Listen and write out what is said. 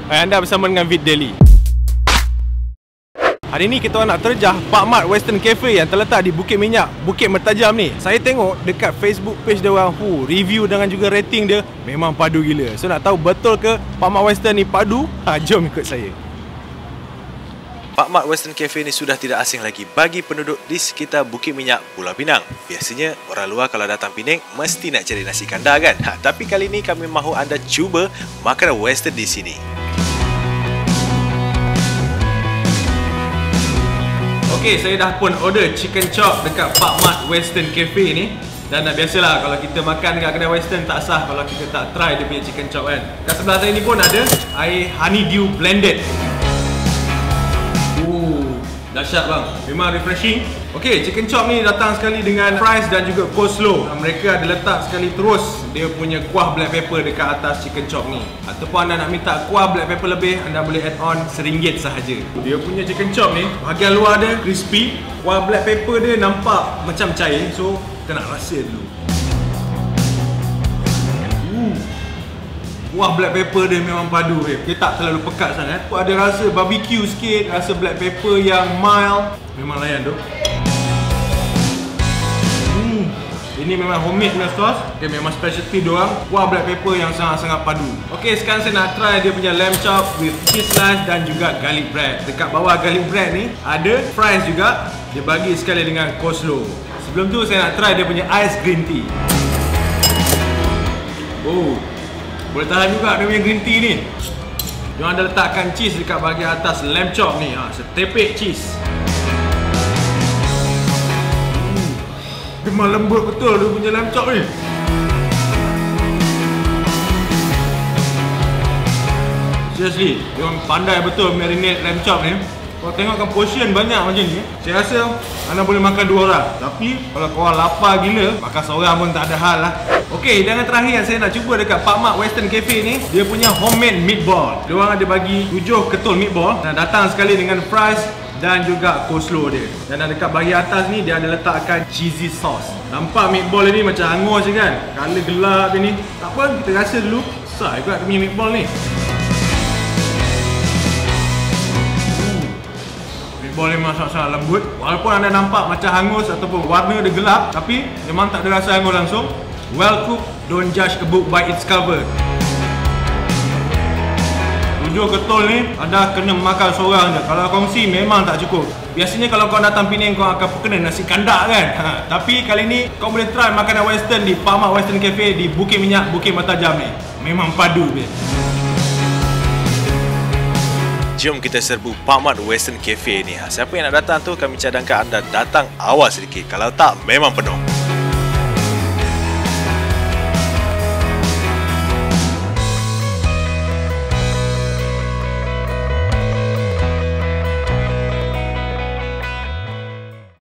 Anda bersama dengan Vid Daily. Hari ni kita nak terjah Pak Mat Western Cafe yang terletak di Bukit Minyak, Bukit Mertajam ni. Saya tengok dekat Facebook page dia orang, review dengan juga rating dia memang padu gila. So nak tahu betul ke Pak Mat Western ni padu? Jom ikut saya. Pak Mat Western Cafe ni sudah tidak asing lagi bagi penduduk di sekitar Bukit Minyak, Pulau Pinang. Biasanya orang luar kalau datang Penang mesti nak cari nasi kandar kan? Tapi kali ni kami mahu anda cuba makanan western di sini. Okay, saya dah pun order chicken chop dekat Pak Mat Western Cafe ni. Dan biasalah kalau kita makan dekat kedai western tak sah kalau kita tak try dia punya chicken chop kan. Kat sebelah saya ni pun ada air honeydew blended. Dahsyat bang, memang refreshing. Okay, chicken chop ni datang sekali dengan fries dan juga coleslaw. Mereka ada letak sekali terus dia punya kuah black pepper dekat atas chicken chop ni. Ataupun anda nak minta kuah black pepper lebih, anda boleh add on RM1 sahaja. Dia punya chicken chop ni, bahagian luar dia crispy, kuah black pepper dia nampak macam cair. So, kita nak rasa dulu. Kuah black pepper dia memang padu dia tak terlalu pekat sangat. Ada rasa barbecue sikit, rasa black pepper yang mild. Memang layan tu. Ini memang homemade punya sauce. Okay, memang specialty diorang. Kuah black pepper yang sangat-sangat padu. Okay, sekarang saya nak try dia punya lamb chop with cheese slice dan juga garlic bread. Dekat bawah garlic bread ni ada fries juga. Dia bagi sekali dengan coleslaw. Sebelum tu saya nak try dia punya ice green tea. Boleh tahan juga dia punya green tea ni. Diorang ada letakkan cheese dekat bahagian atas lamb chop ni. Setepek cheese. Memang lembut betul dia punya lamb chop ni. Seriously, diorang pandai betul marinate lamb chop ni. Kalau tengokkan portion banyak macam ni, saya rasa anda boleh makan 2 orang. Tapi kalau korang lapar gila, makan seorang pun tak ada hal lah. Okey, dan yang terakhir yang saya nak cuba dekat Pak Mat Western Cafe ni, dia punya homemade meatball. Diorang ada bagi 7 ketul meatball dan datang sekali dengan fries dan juga coleslaw dia. Dan dekat bahagian atas ni dia ada letakkan cheesy sauce. Nampak meatball ni macam hangus je kan? Color gelap dia ni. Tak apa, kita rasa dulu. Besar juga dia punya meatball ni. Meatball ni memang sangat-sangat lembut. Walaupun anda nampak macam hangus ataupun warna dia gelap, tapi memang tak ada rasa hangus langsung. Well cooked, don't judge a book by its cover. 7 ketul ni anda kena makan seorang je. Kalau kongsi memang tak cukup. Biasanya kalau kau datang Penang kau akan kena nasi kandak kan. Tapi kali ni kau boleh try makanan western di Pak Mat Western Cafe di Bukit Minyak, Bukit Mertajam ni. Memang padu dia. Jom kita serbu Pak Mat Western Cafe ni. Siapa yang nak datang tu kami cadangkan anda datang awal sedikit. Kalau tak memang penuh.